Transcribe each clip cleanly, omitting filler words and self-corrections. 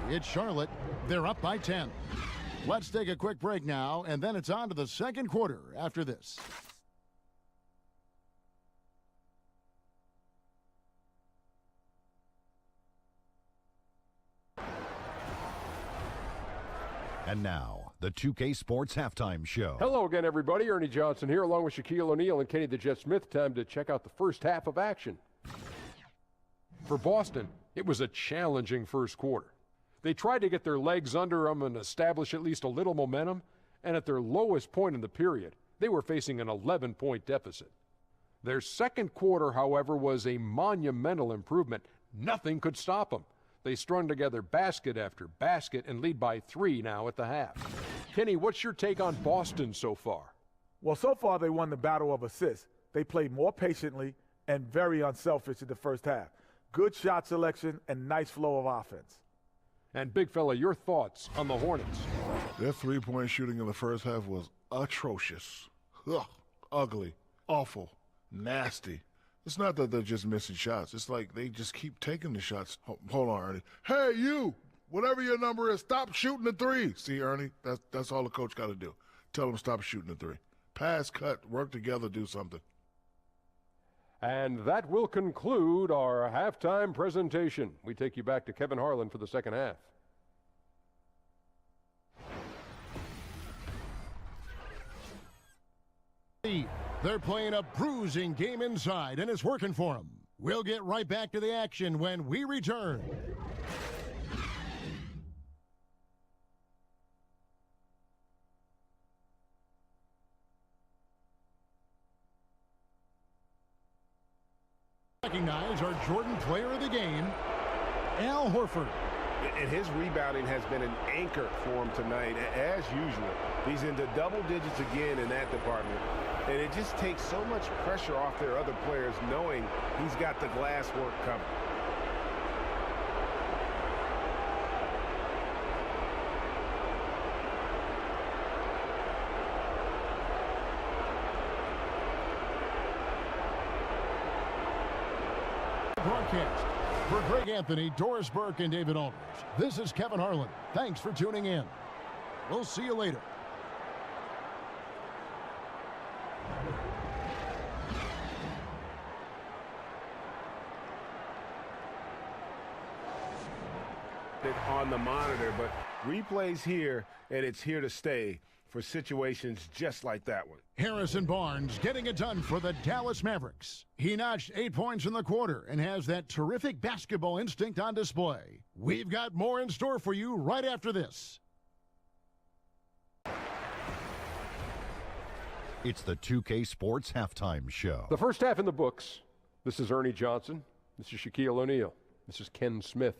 It's Charlotte. They're up by 10. Let's take a quick break now, and then it's on to the second quarter after this. And now, the 2K Sports Halftime Show. Hello again, everybody. Ernie Johnson here, along with Shaquille O'Neal and Kenny the Jet Smith. Time to check out the first half of action. For Boston, it was a challenging first quarter. They tried to get their legs under them and establish at least a little momentum, and at their lowest point in the period, they were facing an 11-point deficit. Their second quarter, however, was a monumental improvement. Nothing could stop them. They strung together basket after basket and lead by 3 now at the half. Kenny, what's your take on Boston so far? Well, so far they won the battle of assists. They played more patiently and very unselfish in the first half. Good shot selection and nice flow of offense. And big fella, your thoughts on the Hornets? Their three-point shooting in the first half was atrocious. Ugh, ugly, awful, nasty. It's not that they're just missing shots. It's like they just keep taking the shots. Hold on, Ernie. Hey, you, whatever your number is, stop shooting the three. See, Ernie, that's all the coach got to do. Tell them stop shooting the three. Pass, cut, work together, do something. And that will conclude our halftime presentation. We take you back to Kevin Harlan for the second half. They're playing a bruising game inside, and it's working for them. We'll get right back to the action when we return. Recognize our Jordan Player of the Game, Al Horford. And his rebounding has been an anchor for him tonight, as usual. He's into double digits again in that department. And it just takes so much pressure off their other players knowing he's got the glass work covered. Broadcast. For Greg Anthony, Doris Burke, and David Aldridge, this is Kevin Harlan. Thanks for tuning in. We'll see you later. On the monitor, but replays here, and it's here to stay for situations just like that one. Harrison Barnes getting it done for the Dallas Mavericks. He notched 8 points in the quarter and has that terrific basketball instinct on display. We've got more in store for you right after this. It's the 2K Sports Halftime Show. The first half in the books. This is Ernie Johnson. This is Shaquille O'Neal. This is Ken Smith.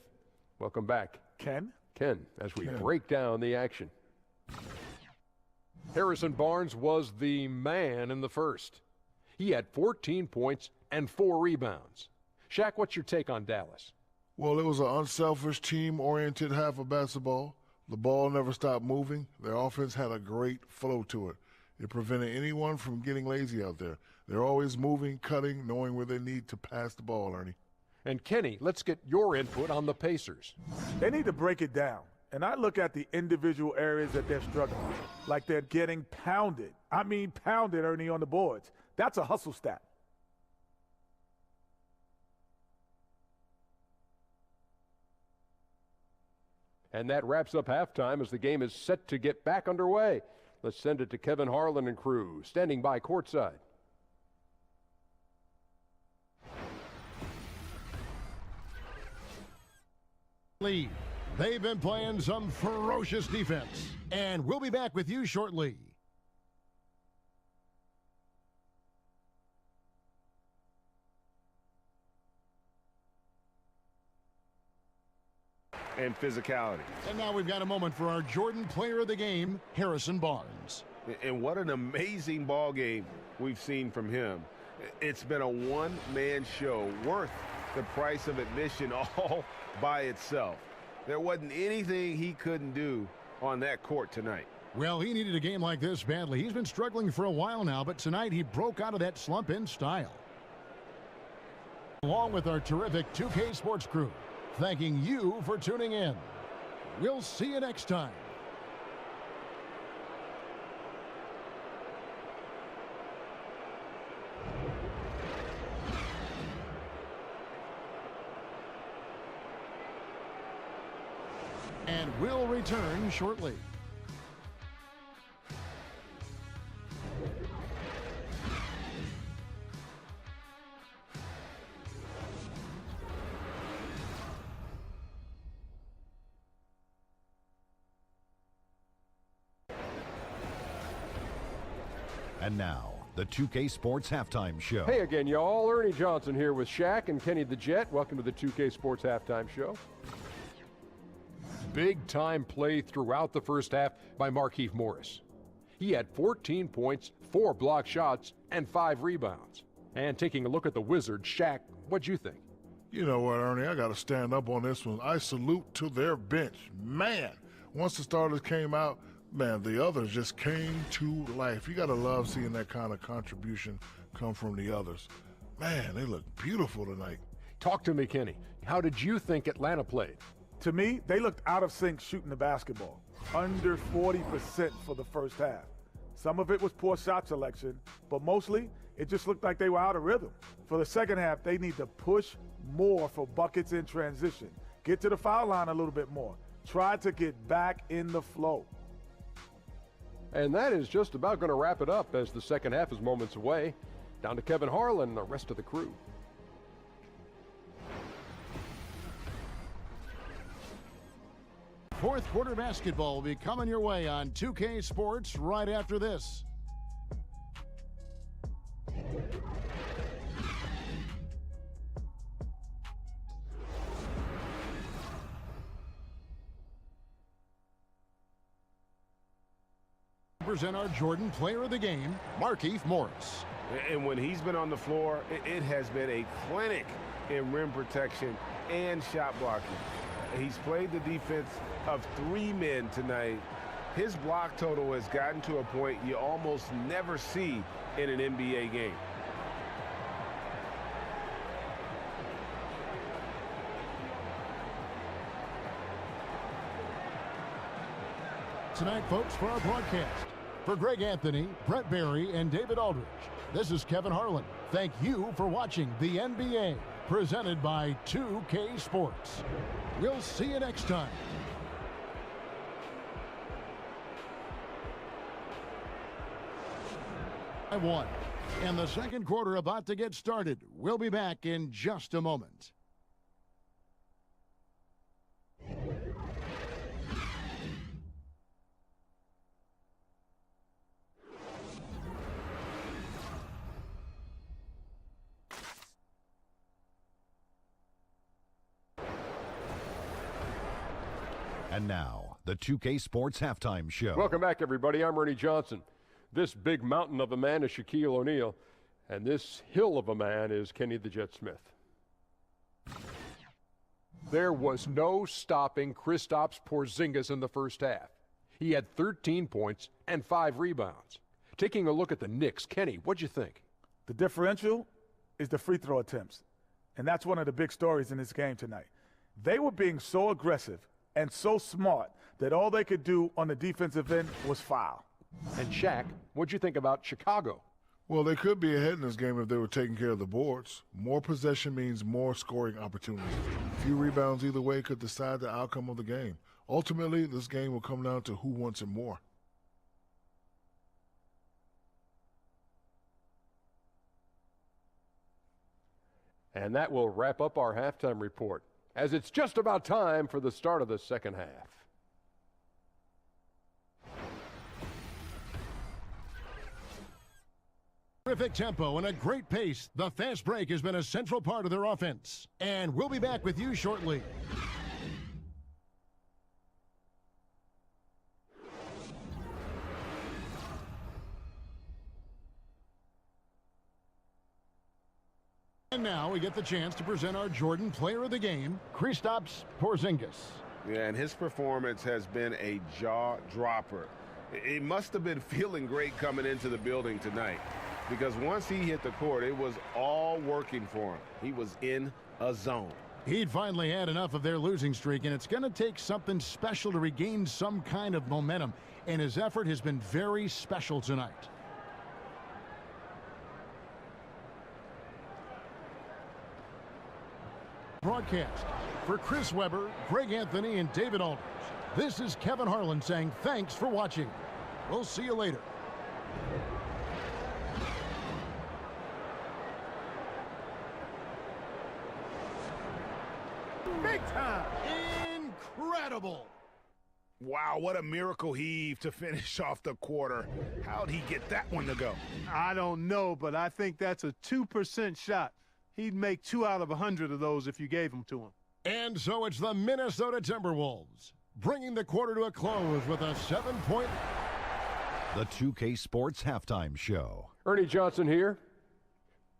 Welcome back. Ken, as we break down the action. Harrison Barnes was the man in the first. He had 14 points and 4 rebounds. Shaq, what's your take on Dallas? Well, it was an unselfish, team-oriented half of basketball. The ball never stopped moving. Their offense had a great flow to it. It prevented anyone from getting lazy out there. They're always moving, cutting, knowing where they need to pass the ball, Ernie. And Kenny, let's get your input on the Pacers. they need to break it down. And I look at the individual areas that they're struggling, like they're getting pounded. I mean pounded, Ernie, on the boards. That's a hustle stat. And that wraps up halftime as the game is set to get back underway. Let's send it to Kevin Harlan and crew, standing by courtside. They've been playing some ferocious defense, and we'll be back with you shortly. And physicality. And now we've got a moment for our Jordan Player of the Game, Harrison Barnes. And what an amazing ball game we've seen from him. It's been a one-man show worth the price of admission all by itself. There wasn't anything he couldn't do on that court tonight. Well, he needed a game like this badly. He's been struggling for a while now, but tonight he broke out of that slump in style. Along with our terrific 2K Sports crew, thanking you for tuning in. We'll see you next time. And we'll return shortly. And now, the 2K Sports Halftime Show. Hey again, y'all. Ernie Johnson here with Shaq and Kenny the Jet. Welcome to the 2K Sports Halftime Show. Big-time play throughout the first half by Markieff Morris. He had 14 points, 4 block shots, and 5 rebounds. And taking a look at the Wizards, Shaq, what'd you think? You know what, Ernie? I got to stand up on this one. I salute to their bench. Man, once the starters came out, man, the others just came to life. You got to love seeing that kind of contribution come from the others. Man, they look beautiful tonight. Talk to me, Kenny. How did you think Atlanta played? To me, they looked out of sync shooting the basketball. Under 40% for the first half. Some of it was poor shot selection, but mostly it just looked like they were out of rhythm. For the second half, they need to push more for buckets in transition. Get to the foul line a little bit more. Try to get back in the flow. And that is just about going to wrap it up as the second half is moments away. Down to Kevin Harlan and the rest of the crew. Fourth quarter basketball will be coming your way on 2K Sports right after this. Present our Jordan Player of the Game, Markieff Morris. And when he's been on the floor, it has been a clinic in rim protection and shot blocking. He's played the defense of 3 men tonight. His block total has gotten to a point you almost never see in an NBA game. Tonight, folks, for our broadcast, for Greg Anthony, Brett Barry, and David Aldridge, this is Kevin Harlan. Thank you for watching the NBA, presented by 2K Sports. We'll see you next time. I won. And the second quarter about to get started. We'll be back in just a moment. And now, the 2K Sports Halftime Show. Welcome back, everybody. I'm Ernie Johnson. This big mountain of a man is Shaquille O'Neal, and this hill of a man is Kenny the Jet Smith. There was no stopping Kristaps Porzingis in the first half. He had 13 points and 5 rebounds. Taking a look at the Knicks, Kenny, what'd you think? The differential is the free throw attempts, and that's one of the big stories in this game tonight. They were being so aggressive and so smart that all they could do on the defensive end was foul. And Shaq, what'd you think about Chicago? Well, they could be ahead in this game if they were taking care of the boards. More possession means more scoring opportunities. A few rebounds either way could decide the outcome of the game. Ultimately, this game will come down to who wants it more. And that will wrap up our halftime report, as it's just about time for the start of the second half. Terrific tempo and a great pace. The fast break has been a central part of their offense. And we'll be back with you shortly. And now we get the chance to present our Jordan Player of the Game, Kristaps Porzingis. Yeah, and his performance has been a jaw-dropper. He must have been feeling great coming into the building tonight, because once he hit the court, it was all working for him. He was in a zone. He'd finally had enough of their losing streak, and it's going to take something special to regain some kind of momentum, and his effort has been very special tonight. Broadcast for Chris Webber, Greg Anthony, and David Aldridge. This is Kevin Harlan saying thanks for watching. We'll see you later. Big time. Incredible. Wow, what a miracle heave to finish off the quarter. How'd he get that one to go? I don't know, but I think that's a 2% shot. He'd make 2 out of 100 of those if you gave them to him. And so it's the Minnesota Timberwolves bringing the quarter to a close with a 7-point. The 2K Sports Halftime Show. Ernie Johnson here.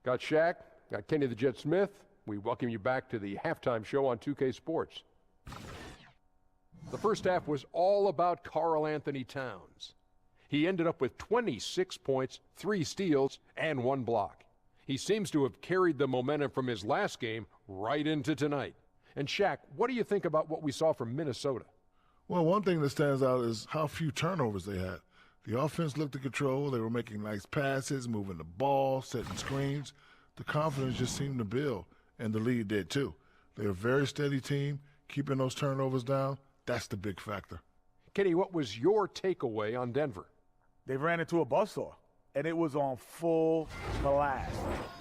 Got Shaq, got Kenny the Jet Smith. We welcome you back to the halftime show on 2K Sports. The first half was all about Karl Anthony Towns. He ended up with 26 points, 3 steals, and 1 block. He seems to have carried the momentum from his last game right into tonight. And Shaq, what do you think about what we saw from Minnesota? Well, one thing that stands out is how few turnovers they had. The offense looked in control. They were making nice passes, moving the ball, setting screens. The confidence just seemed to build, and the lead did too. They're a very steady team, keeping those turnovers down. That's the big factor. Kenny, what was your takeaway on Denver? They ran into a buzzsaw, and it was on full blast.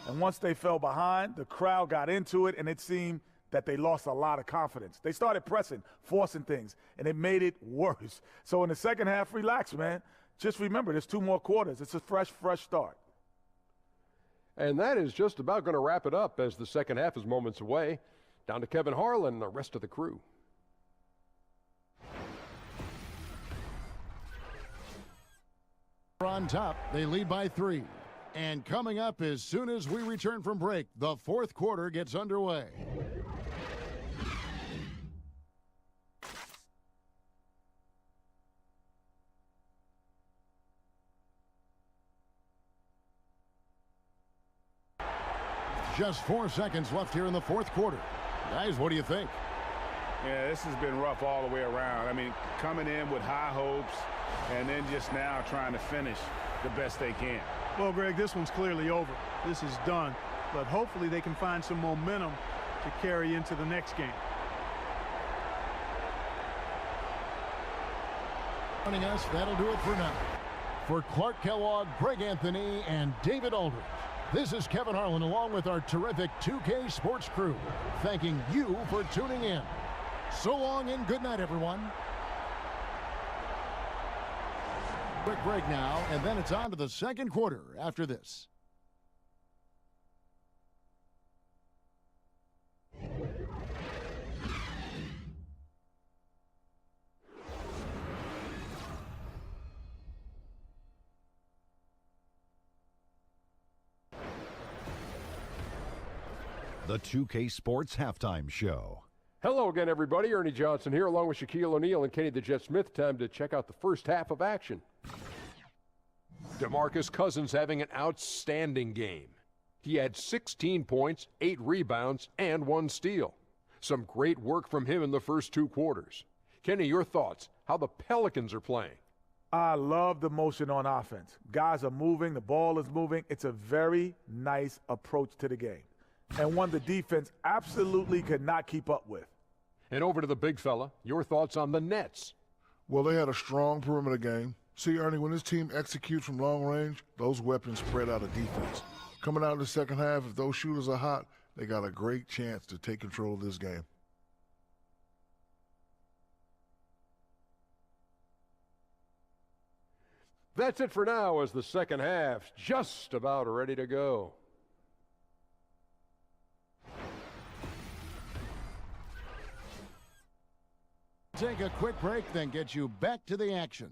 And once they fell behind, the crowd got into it, and it seemed that they lost a lot of confidence. They started pressing, forcing things, and it made it worse. So in the second half, relax, man. Just remember, there's 2 more quarters. It's a fresh start. And that is just about going to wrap it up as the second half is moments away. Down to Kevin Harlan and the rest of the crew. On top, they lead by 3. And coming up as soon as we return from break, the fourth quarter gets underway. Just 4 seconds left here in the fourth quarter. Guys, what do you think? Yeah, this has been rough all the way around. I mean, coming in with high hopes and then just now trying to finish the best they can. Well, Greg, this one's clearly over. This is done. But hopefully they can find some momentum to carry into the next game. Joining us, that'll do it for now. For Clark Kellogg, Greg Anthony, and David Aldridge, this is Kevin Harlan along with our terrific 2K Sports crew, thanking you for tuning in. So long and good night, everyone. Quick break now, and then it's on to the second quarter after this. The 2K Sports Halftime Show. Hello again, everybody. Ernie Johnson here, along with Shaquille O'Neal and Kenny the Jet Smith. Time to check out the first half of action. DeMarcus Cousins having an outstanding game. He had 16 points, 8 rebounds, and 1 steal. Some great work from him in the first 2 quarters. Kenny, your thoughts? How the Pelicans are playing? I love the motion on offense. Guys are moving. The ball is moving. It's a very nice approach to the game, and one the defense absolutely could not keep up with. And over to the big fella, your thoughts on the Nets? Well, they had a strong perimeter game. See, Ernie, when this team executes from long range, those weapons spread out of defense. Coming out of the second half, if those shooters are hot, they got a great chance to take control of this game. That's it for now as the second half's just about ready to go. Take a quick break, then get you back to the action.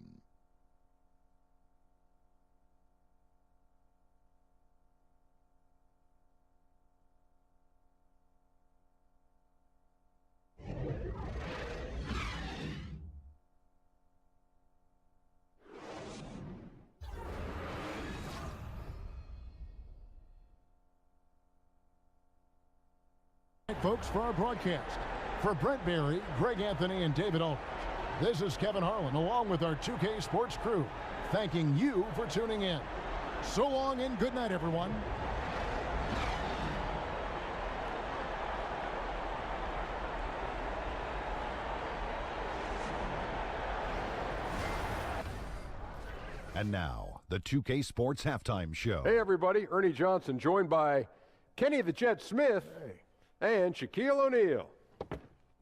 Folks, for our broadcast. For Brent Barry, Greg Anthony, and David Aldridge, this is Kevin Harlan along with our 2K Sports crew, thanking you for tuning in. So long and good night, everyone. And now, the 2K Sports Halftime Show. Hey, everybody. Ernie Johnson joined by Kenny the Jet Smith and Shaquille O'Neal.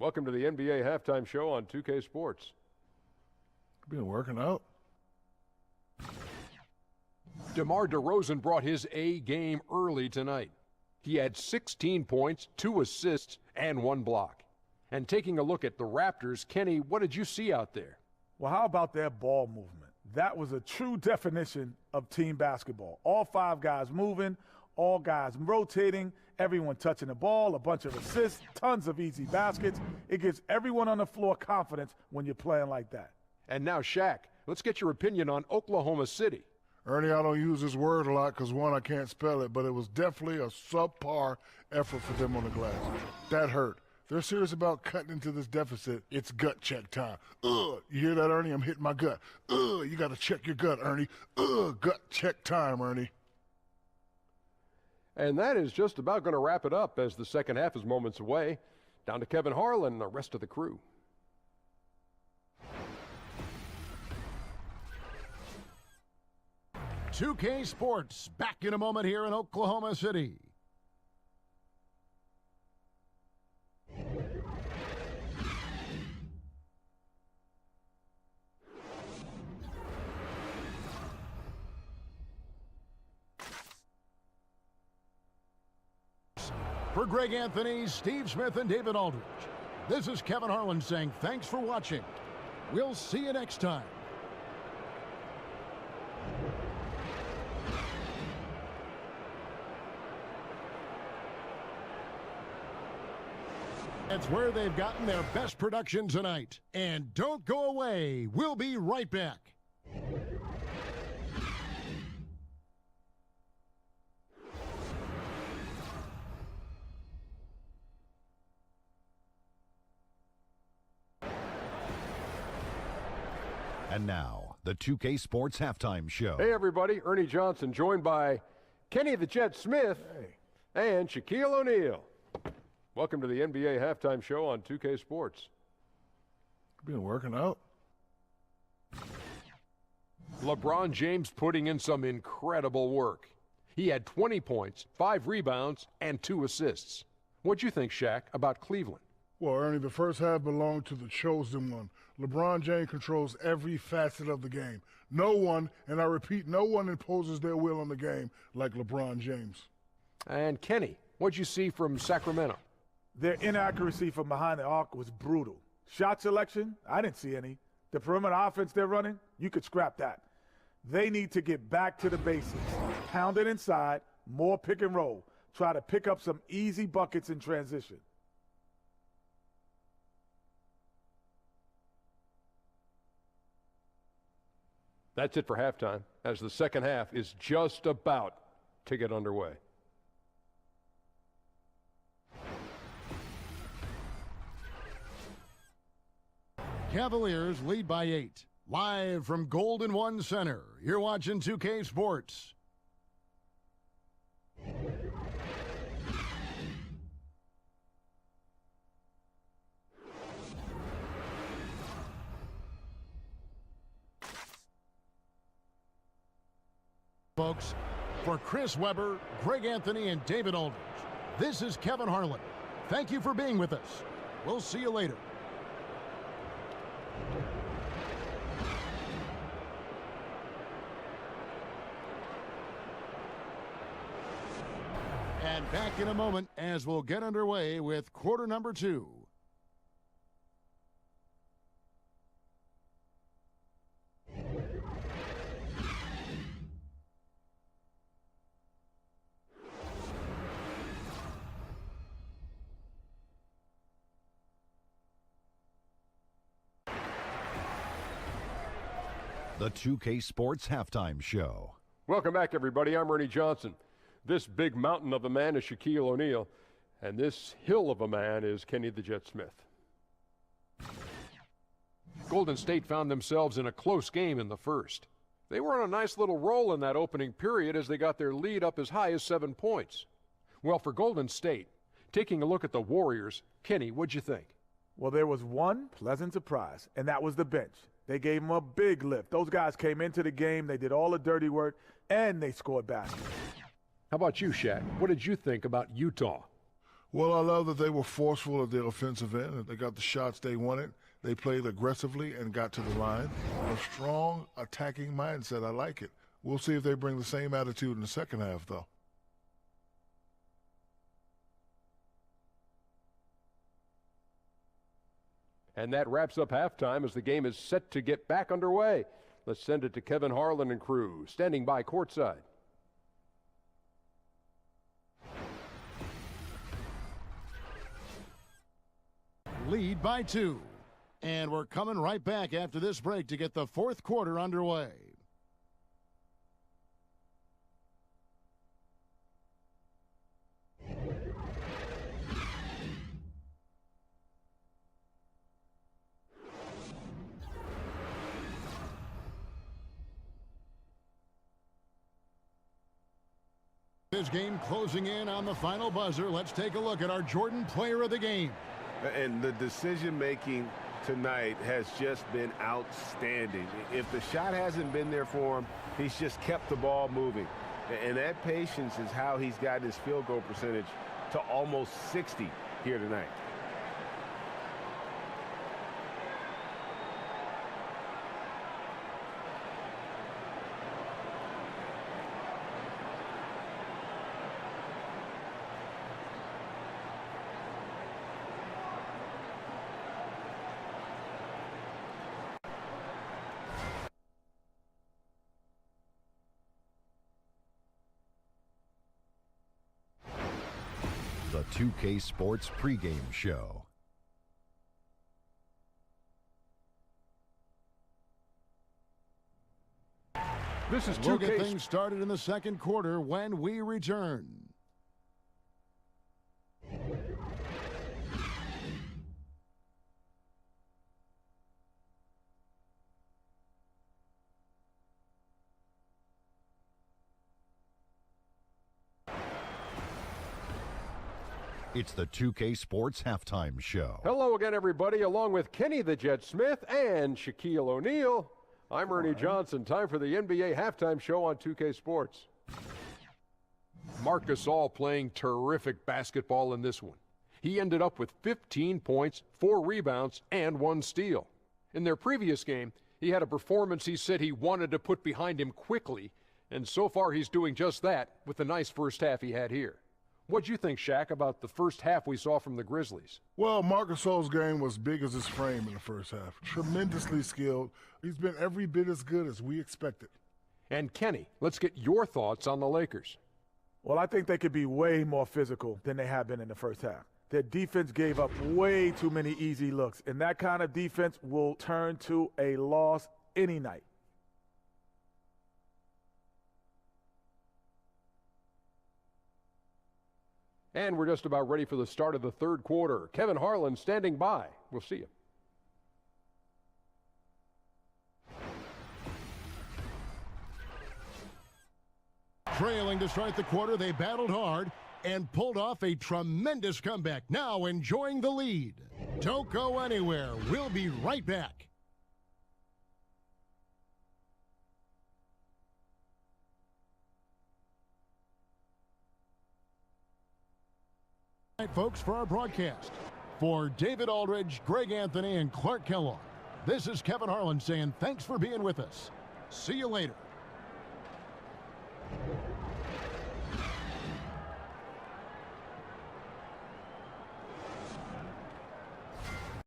Welcome to the NBA Halftime Show on 2K Sports. Been working out. DeMar DeRozan brought his A game early tonight. He had 16 points, 2 assists, and 1 block. And taking a look at the Raptors, Kenny, what did you see out there? Well, how about their ball movement? That was a true definition of team basketball. All 5 guys moving, all guys rotating, everyone touching the ball, a bunch of assists, tons of easy baskets. It gives everyone on the floor confidence when you're playing like that. And now, Shaq, let's get your opinion on Oklahoma City. Ernie, I don't use this word a lot because, one, I can't spell it, but it was definitely a subpar effort for them on the glass. That hurt. They're serious about cutting into this deficit. It's gut check time. You hear that, Ernie? I'm hitting my gut. You got to check your gut, Ernie. Gut check time, Ernie. And that is just about going to wrap it up as the second half is moments away. Down to Kevin Harlan and the rest of the crew. "2K Sports" back in a moment here in Oklahoma City. For Greg Anthony, Steve Smith, and David Aldridge, this is Kevin Harlan saying thanks for watching. We'll see you next time. It's where they've gotten their best production tonight. And don't go away. We'll be right back. And now, the 2K Sports Halftime Show. Hey, everybody. Ernie Johnson joined by Kenny the Jet Smith and Shaquille O'Neal. Welcome to the NBA Halftime Show on 2K Sports. Been working out. LeBron James putting in some incredible work. He had 20 points, 5 rebounds, and 2 assists. What'd you think, Shaq, about Cleveland? Well, Ernie, the first half belonged to the chosen one. LeBron James controls every facet of the game. No one, and I repeat, no one imposes their will on the game like LeBron James. And Kenny, what'd you see from Sacramento? Their inaccuracy from behind the arc was brutal. Shot selection, I didn't see any. The perimeter offense they're running, you could scrap that. They need to get back to the basics. Pound it inside, more pick and roll. Try to pick up some easy buckets in transition. That's it for halftime, as the second half is just about to get underway. Cavaliers lead by 8. Live from Golden One Center, you're watching 2K Sports. Folks, for Chris Webber, Greg Anthony, and David Aldridge, this is Kevin Harlan. Thank you for being with us. We'll see you later. And back in a moment as we'll get underway with quarter number 2. The 2K Sports Halftime Show. Welcome back, everybody. I'm Ernie Johnson. This big mountain of a man is Shaquille O'Neal. And this hill of a man is Kenny the Jet Smith. Golden State found themselves in a close game in the first. They were on a nice little roll in that opening period as they got their lead up as high as 7 points. Well, for Golden State, taking a look at the Warriors, Kenny, what'd you think? Well, there was one pleasant surprise, and that was the bench. They gave them a big lift. Those guys came into the game, they did all the dirty work, and they scored baskets. How about you, Shaq? What did you think about Utah? Well, I love that they were forceful at their offensive end. They got the shots they wanted. They played aggressively and got to the line. A strong attacking mindset. I like it. We'll see if they bring the same attitude in the second half, though. And that wraps up halftime as the game is set to get back underway. Let's send it to Kevin Harlan and crew, standing by courtside. Lead by 2. And we're coming right back after this break to get the fourth quarter underway. This game closing in on the final buzzer. Let's take a look at our Jordan Player of the Game. And the decision-making tonight has just been outstanding. If the shot hasn't been there for him, he's just kept the ball moving. And that patience is how he's got his field goal percentage to almost 60 here tonight. The 2K Sports pregame show. This is 2K. We'll get things started in the second quarter when we return. It's the 2K Sports halftime show. Hello again, everybody, along with Kenny the Jet Smith and Shaquille O'Neal. I'm Ernie Johnson. Time for the NBA halftime show on 2K Sports. Marc Gasol playing terrific basketball in this one. He ended up with 15 points, 4 rebounds, and 1 steal. In their previous game, he had a performance he said he wanted to put behind him quickly, and so far he's doing just that with the nice first half he had here. What'd you think, Shaq, about the first half we saw from the Grizzlies? Well, Marc Gasol's game was big as his frame in the first half. Tremendously skilled. He's been every bit as good as we expected. And Kenny, let's get your thoughts on the Lakers. Well, I think they could be way more physical than they have been in the first half. Their defense gave up way too many easy looks, and that kind of defense will turn to a loss any night. And we're just about ready for the start of the third quarter. Kevin Harlan standing by. We'll see you. Trailing to start the quarter, they battled hard and pulled off a tremendous comeback. Now enjoying the lead. Don't go anywhere. We'll be right back. All right, folks, for our broadcast. For David Aldridge, Greg Anthony, and Clark Kellogg, this is Kevin Harlan saying thanks for being with us. See you later.